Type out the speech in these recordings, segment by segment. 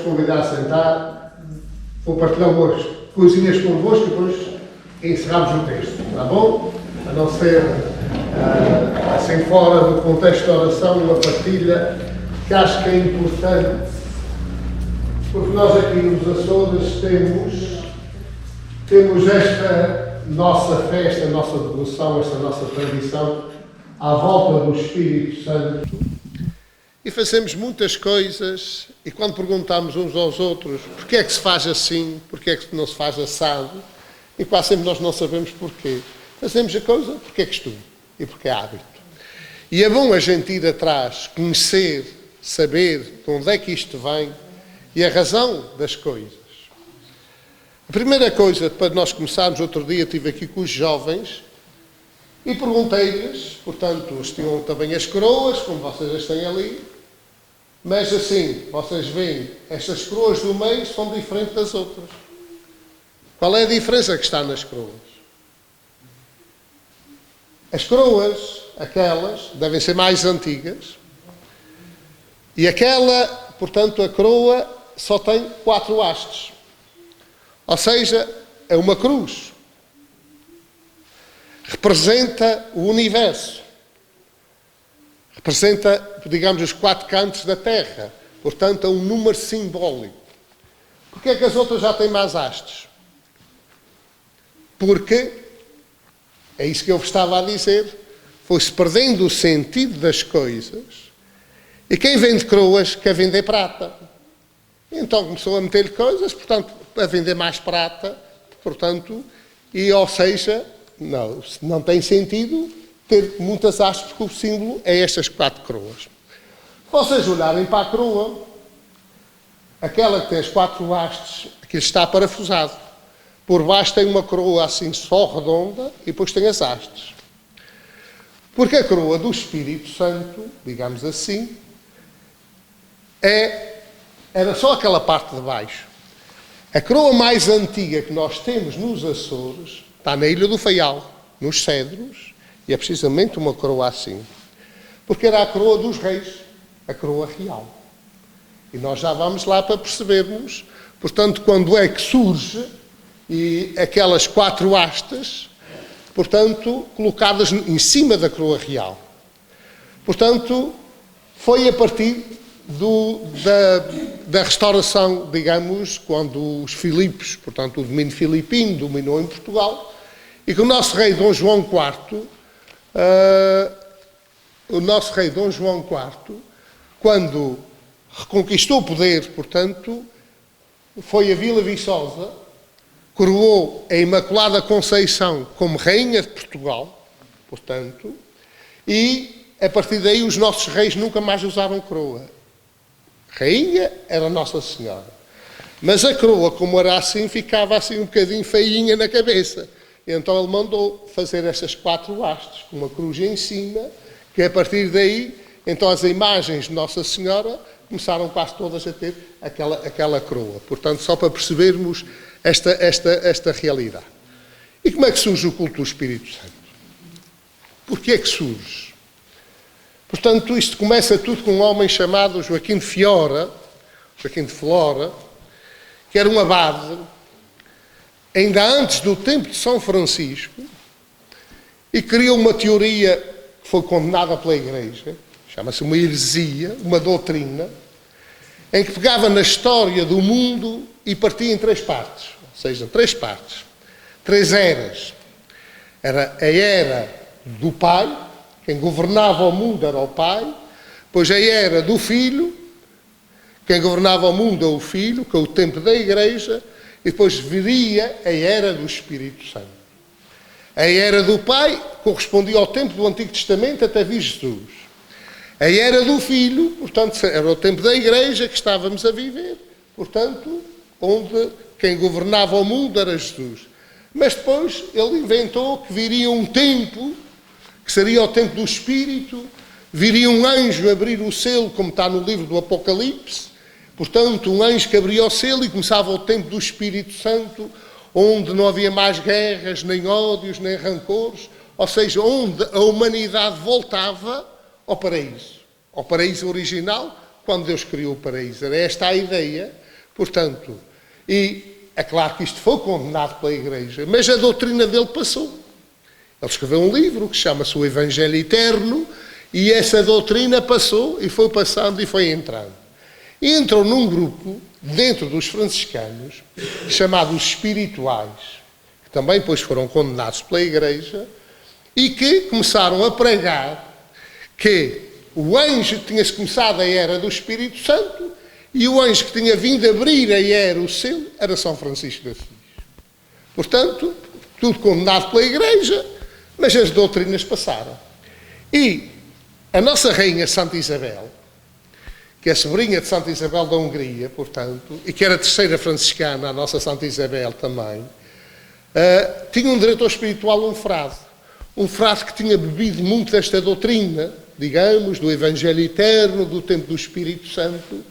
convidar a sentar. Vou partilhar umas coisinhas convosco e depois encerramos o texto, está bom? A não ser assim fora do contexto da oração, uma partilha que acho que é importante, porque nós aqui nos Açores temos esta nossa festa, a nossa devoção, esta nossa tradição à volta do Espírito Santo. E fazemos muitas coisas, e quando perguntamos uns aos outros porque é que se faz assim, porque é que não se faz assado, e quase sempre nós não sabemos porquê. Fazemos a coisa porque é costume e porque é hábito. E é bom a gente ir atrás, conhecer, saber de onde é que isto vem e a razão das coisas. A primeira coisa, para nós começarmos, outro dia estive aqui com os jovens e perguntei-lhes, portanto, eles tinham também as coroas, como vocês as têm ali, mas assim, vocês veem, estas coroas do meio são diferentes das outras. Qual é a diferença que está nas coroas? As coroas, aquelas, devem ser mais antigas, e aquela, portanto, a coroa só tem 4 hastes. Ou seja, é uma cruz. Representa o universo. Representa, digamos, os 4 cantos da Terra. Portanto, é um número simbólico. Porquê é que as outras já têm mais hastes? Porque, é isso que eu vos estava a dizer, foi-se perdendo o sentido das coisas, e quem vende coroas quer vender prata. Então começou a meter-lhe coisas, portanto, a vender mais prata, portanto, e ou seja, não tem sentido ter muitas hastes, porque o símbolo é estas 4 coroas. Se vocês olharem para a coroa, aquela que tem as 4 hastes, aquilo está parafusado. Por baixo tem uma coroa assim só redonda e depois tem as hastes. Porque a coroa do Espírito Santo, digamos assim, era só aquela parte de baixo. A coroa mais antiga que nós temos nos Açores está na Ilha do Faial, nos Cedros, e é precisamente uma coroa assim. Porque era a coroa dos reis, a coroa real. E nós já vamos lá para percebermos, portanto, quando é que surge e aquelas 4 hastes, portanto, colocadas em cima da coroa real. Portanto, foi a partir da restauração, digamos, quando os Filipos, portanto, o domínio filipino dominou em Portugal, e que o nosso rei Dom João IV, quando reconquistou o poder, portanto, foi a Vila Viçosa, coroou a Imaculada Conceição como Rainha de Portugal, portanto, e a partir daí os nossos reis nunca mais usaram coroa. Rainha era Nossa Senhora. Mas a coroa, como era assim, ficava assim um bocadinho feinha na cabeça. E então ele mandou fazer estas 4 hastes, com uma cruz em cima, que a partir daí, então as imagens de Nossa Senhora começaram quase todas a ter aquela coroa. Portanto, só para percebermos esta realidade. E como é que surge o culto do Espírito Santo? Porquê é que surge? Portanto, isto começa tudo com um homem chamado Joaquim de Flora, que era um abade, ainda antes do tempo de São Francisco, e criou uma teoria que foi condenada pela Igreja, chama-se uma heresia, uma doutrina, em que pegava na história do mundo e partia em 3 partes, ou seja, 3 partes, 3 eras. Era a era do Pai, quem governava o mundo era o Pai, depois a era do Filho, quem governava o mundo é o Filho, que é o tempo da Igreja, e depois viria a era do Espírito Santo. A era do Pai correspondia ao tempo do Antigo Testamento até vir Jesus. A era do Filho, portanto, era o tempo da Igreja que estávamos a viver, portanto, onde quem governava o mundo era Jesus. Mas depois ele inventou que viria um tempo, que seria o tempo do Espírito, viria um anjo abrir o selo, como está no livro do Apocalipse, portanto, um anjo que abria o selo e começava o tempo do Espírito Santo, onde não havia mais guerras, nem ódios, nem rancores, ou seja, onde a humanidade voltava ao paraíso original, quando Deus criou o paraíso. Era esta a ideia, Portanto, e é claro que isto foi condenado pela Igreja, mas a doutrina dele passou. Ele escreveu um livro que chama-se O Evangelho Eterno, e essa doutrina passou e foi passando e foi entrando. E entrou num grupo, dentro dos franciscanos, chamados espirituais, que também depois foram condenados pela Igreja, e que começaram a pregar que o anjo que tinha começado a era do Espírito Santo e o anjo que tinha vindo abrir a era o selo era São Francisco de Assis. Portanto, tudo condenado pela Igreja, mas as doutrinas passaram. E a nossa rainha Santa Isabel, que é sobrinha de Santa Isabel da Hungria, portanto, e que era a terceira franciscana, a nossa Santa Isabel também, tinha um diretor espiritual, um frade que tinha bebido muito desta doutrina, digamos, do Evangelho Eterno, do tempo do Espírito Santo,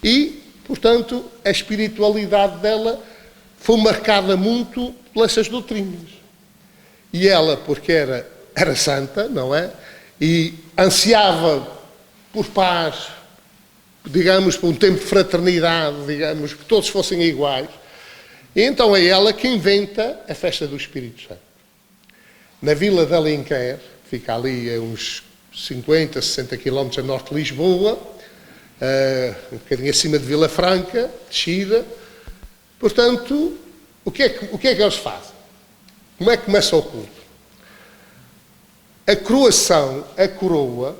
e, portanto, a espiritualidade dela foi marcada muito pelas doutrinas. E ela, porque era santa, não é? E ansiava por paz, digamos, por um tempo de fraternidade, digamos, que todos fossem iguais. E então é ela que inventa a festa do Espírito Santo. Na vila de Alenquer, fica ali a uns 50, 60 quilómetros a norte de Lisboa, um bocadinho acima de Vila Franca, descida. Portanto, o que é que eles fazem? Como é que começa o culto? A coroação, a coroa,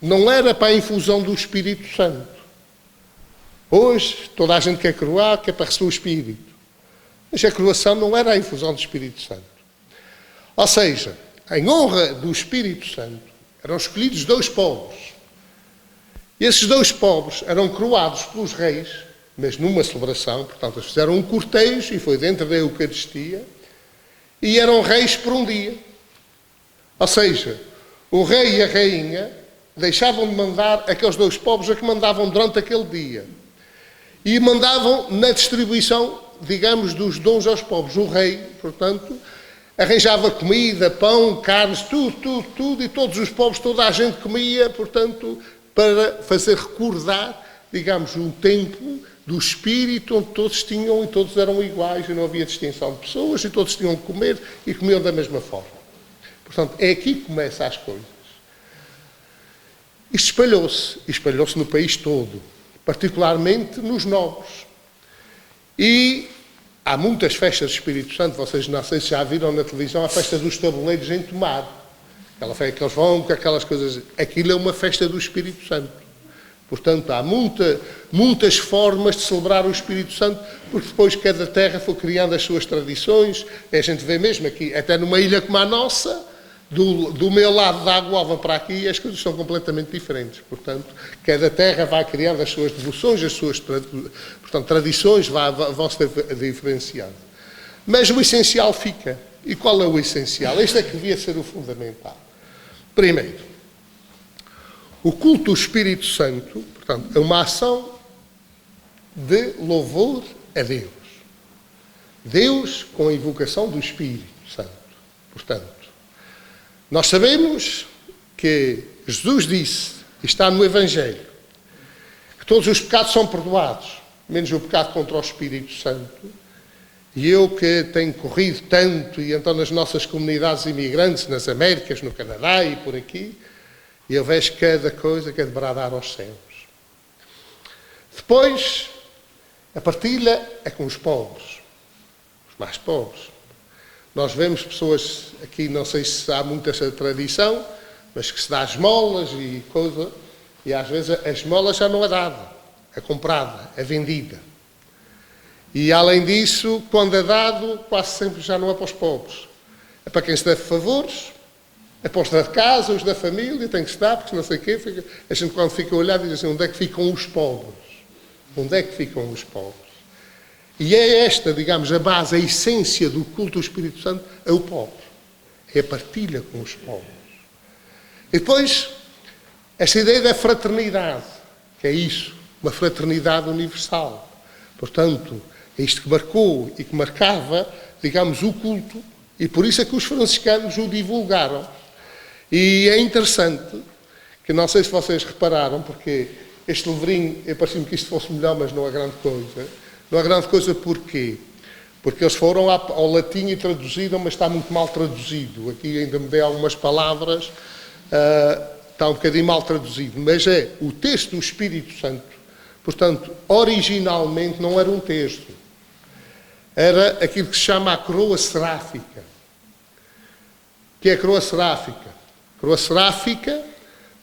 não era para a infusão do Espírito Santo. Hoje, toda a gente quer coroar, que é para receber o Espírito. Mas a coroação não era a infusão do Espírito Santo. Ou seja, em honra do Espírito Santo, eram escolhidos 2 povos. E esses 2 povos eram coroados pelos reis, mas numa celebração, portanto, eles fizeram um cortejo e foi dentro da Eucaristia, e eram reis por um dia. Ou seja, o rei e a rainha deixavam de mandar aqueles 2 povos a que mandavam durante aquele dia. E mandavam na distribuição, digamos, dos dons aos povos. O rei, portanto, arranjava comida, pão, carnes, tudo, e todos os povos, toda a gente comia, portanto, para fazer recordar, digamos, um tempo do Espírito, onde todos tinham e todos eram iguais, e não havia distinção de pessoas, e todos tinham que comer e comiam da mesma forma. Portanto, é aqui que começam as coisas. Isto espalhou-se no país todo, particularmente nos novos. E há muitas festas do Espírito Santo, vocês não sei se já viram na televisão a festa dos tabuleiros em Tomar. Aquela festa que eles vão com aquelas coisas. Aquilo é uma festa do Espírito Santo. Portanto, há muitas formas de celebrar o Espírito Santo, porque depois cada terra foi criando as suas tradições. A gente vê mesmo aqui, até numa ilha como a nossa, do meu lado da água para aqui, as coisas são completamente diferentes. Portanto, cada terra vai criando as suas devoções, as suas tradições vão se diferenciando. Mas o essencial fica. E qual é o essencial? Este é que devia ser o fundamental. Primeiro, o culto do Espírito Santo, portanto, é uma ação de louvor a Deus. Deus com a invocação do Espírito Santo. Portanto, nós sabemos que Jesus disse, e está no Evangelho, que todos os pecados são perdoados, menos o pecado contra o Espírito Santo. E eu que tenho corrido tanto, e então nas nossas comunidades imigrantes, nas Américas, no Canadá e por aqui, eu vejo cada coisa que é de bradar aos céus. Depois, a partilha é com os pobres, os mais pobres. Nós vemos pessoas aqui, não sei se há muita essa tradição, mas que se dá esmolas e coisa, e às vezes a esmola já não é dada, é comprada, é vendida. E além disso, quando é dado, quase sempre já não é para os pobres. É para quem se deve favores, é para os da casa, os da família, tem que se dar, porque não sei o quê. A gente quando fica a olhar diz assim, onde é que ficam os pobres? Onde é que ficam os pobres? E é esta, digamos, a base, a essência do culto do Espírito Santo, é o pobre. É a partilha com os pobres. E depois, esta ideia da fraternidade, que é isso, uma fraternidade universal. Portanto, é isto que marcou e que marcava, digamos, o culto, e por isso é que os franciscanos o divulgaram. E é interessante, que não sei se vocês repararam, porque este livrinho, eu parecia-me que isto fosse melhor, mas não é grande coisa. Não é grande coisa porquê? Porque eles foram ao latim e traduziram, mas está muito mal traduzido. Aqui ainda me dei algumas palavras, está um bocadinho mal traduzido. Mas é o texto do Espírito Santo. Portanto, originalmente não era um texto. Era aquilo que se chama a coroa seráfica. O que é a coroa seráfica? A coroa seráfica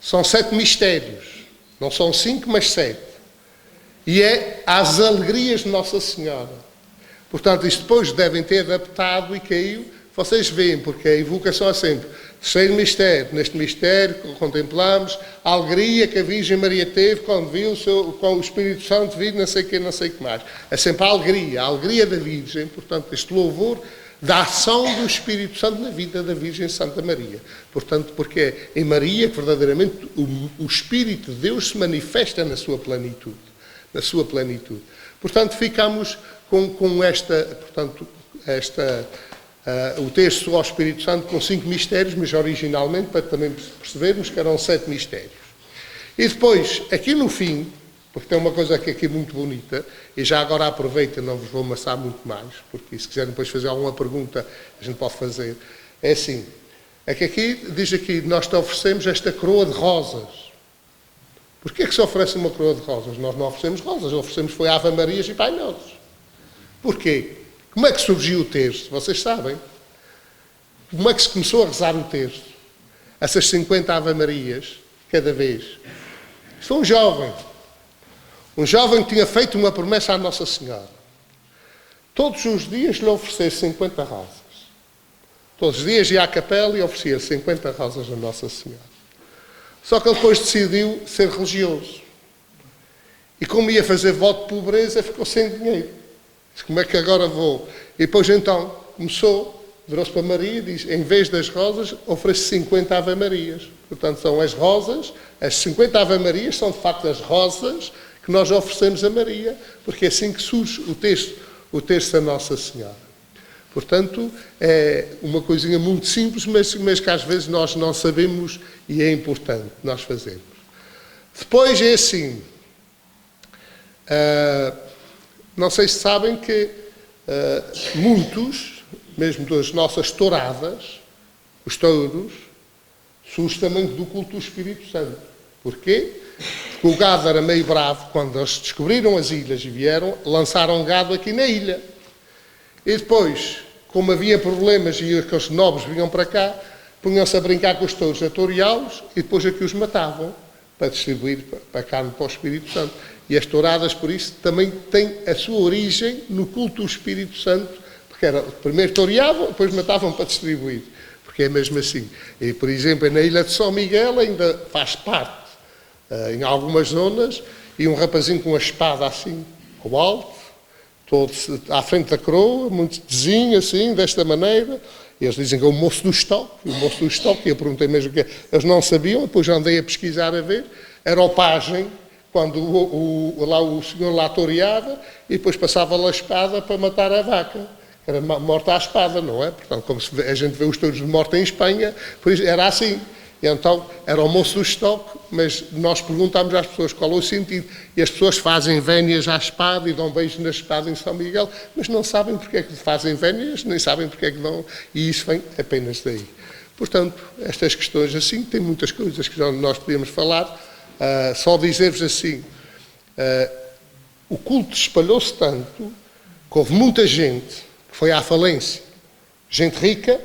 são 7 mistérios. Não são 5, mas 7. E é as alegrias de Nossa Senhora. Portanto, isto depois devem ter adaptado e caiu. Vocês veem, porque a evocação é sempre terceiro mistério. Neste mistério contemplamos a alegria que a Virgem Maria teve quando viu o Espírito Santo vir, não sei o que mais. É sempre a alegria da Virgem. Portanto, este louvor da ação do Espírito Santo na vida da Virgem Santa Maria. Portanto, porque é em Maria que verdadeiramente o Espírito de Deus se manifesta na sua plenitude. Na sua plenitude. Portanto, ficamos com o texto ao Espírito Santo com 5 mistérios, mas originalmente, para também percebermos que eram 7 mistérios. E depois, aqui no fim, porque tem uma coisa aqui muito bonita, e já agora aproveito, não vos vou amassar muito mais, porque se quiserem depois fazer alguma pergunta, a gente pode fazer. É assim, é que aqui, diz aqui, nós te oferecemos esta coroa de rosas. Porquê é que se oferece uma coroa de rosas? Nós não oferecemos rosas, oferecemos foi Ave Marias e Pai Nosso. Porquê? Como é que surgiu o texto? Vocês sabem? Como é que se começou a rezar o texto? Essas 50 Ave Marias, cada vez. Isto foi um jovem. Um jovem que tinha feito uma promessa à Nossa Senhora. Todos os dias lhe oferecer 50 rosas. Todos os dias ia à capela e oferecia 50 rosas à Nossa Senhora. Só que ele depois decidiu ser religioso. E como ia fazer voto de pobreza, ficou sem dinheiro. Disse, como é que agora vou? E depois então começou, virou-se para Maria e diz, em vez das rosas, oferece 50 Ave Marias. Portanto, são as rosas, as 50 Ave Marias são de facto as rosas que nós oferecemos a Maria, porque é assim que surge o texto da Nossa Senhora. Portanto, é uma coisinha muito simples, mas que às vezes nós não sabemos e é importante nós fazermos. Depois é assim, não sei se sabem que muitos, mesmo das nossas touradas, os touros, surgem também do culto do Espírito Santo. Porquê? Porque o gado era meio bravo, quando eles descobriram as ilhas e vieram, lançaram gado aqui na ilha. E depois, como havia problemas e aqueles nobres vinham para cá, punham-se a brincar com os touros, a toreá-los e depois aqui os matavam para distribuir para a carne para o Espírito Santo. E as touradas, por isso, também têm a sua origem no culto do Espírito Santo, porque era, primeiro toreavam, depois matavam para distribuir. Porque é mesmo assim. E, por exemplo, na ilha de São Miguel ainda faz parte, em algumas zonas, e um rapazinho com uma espada assim, ao alto, todo à frente da coroa, muito desenho assim, desta maneira. E eles dizem que é o moço do estoque. O moço do estoque, e eu perguntei mesmo o que é. Eles não sabiam, depois já andei a pesquisar a ver. Era o pajem, quando o senhor lá toreava, e depois passava lá a espada para matar a vaca. Era morta à espada, não é? Portanto, como a gente vê os touros de morte em Espanha, por isso era assim. E então, era o moço do estoque, mas nós perguntámos às pessoas qual é o sentido. E as pessoas fazem vénias à espada e dão beijos na espada em São Miguel, mas não sabem porque é que fazem vénias, nem sabem porque é que dão, e isso vem apenas daí. Portanto, estas questões assim, tem muitas coisas que nós podemos falar, só dizer-vos assim, o culto espalhou-se tanto que houve muita gente que foi à falência, gente rica,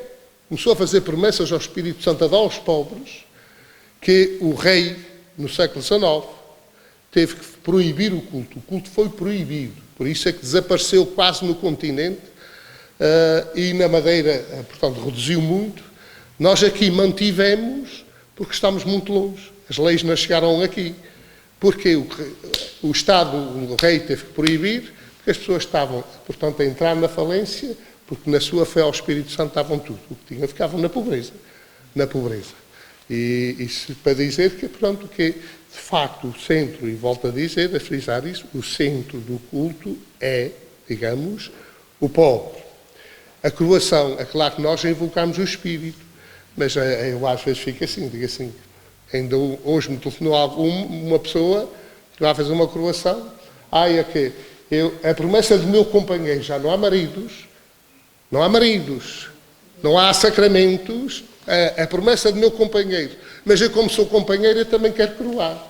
começou a fazer promessas ao Espírito Santo a dar aos pobres, que o rei, no século XIX, teve que proibir o culto. O culto foi proibido. Por isso é que desapareceu quase no continente e na Madeira, portanto, reduziu muito. Nós aqui mantivemos porque estamos muito longe. As leis não chegaram aqui. Porque o Estado, o rei, teve que proibir, porque as pessoas estavam, portanto, a entrar na falência, porque na sua fé ao Espírito Santo estavam tudo. O que tinham, ficavam na pobreza. Na pobreza. E isso para dizer que, pronto, que de facto o centro, e volto a dizer, a frisar isso, o centro do culto é, digamos, o pobre. A coroação, é claro que nós invocamos o Espírito, mas eu às vezes fico assim, digo assim, ainda hoje me telefonou uma pessoa, Tu vais fazer uma coroação, é que a promessa do meu companheiro, já não há maridos, não há sacramentos, a promessa do meu companheiro, mas eu como sou companheiro, eu também quero coroar.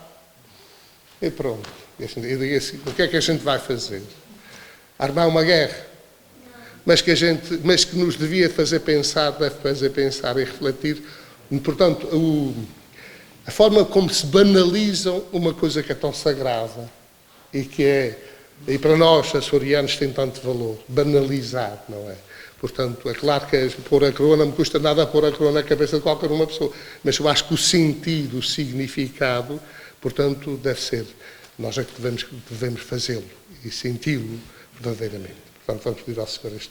E pronto, eu digo assim, o que é que a gente vai fazer? Armar uma guerra? Mas que nos devia fazer pensar, deve fazer pensar e refletir. Portanto, a forma como se banalizam uma coisa que é tão sagrada e para nós, açorianos, tem tanto valor. Banalizar, não é? Portanto, é claro que pôr a coroa não me custa nada pôr a coroa na cabeça de qualquer uma pessoa, mas eu acho que o sentido, o significado, portanto, deve ser. Nós é que devemos fazê-lo e senti-lo verdadeiramente. Portanto, vamos pedir ao Senhor este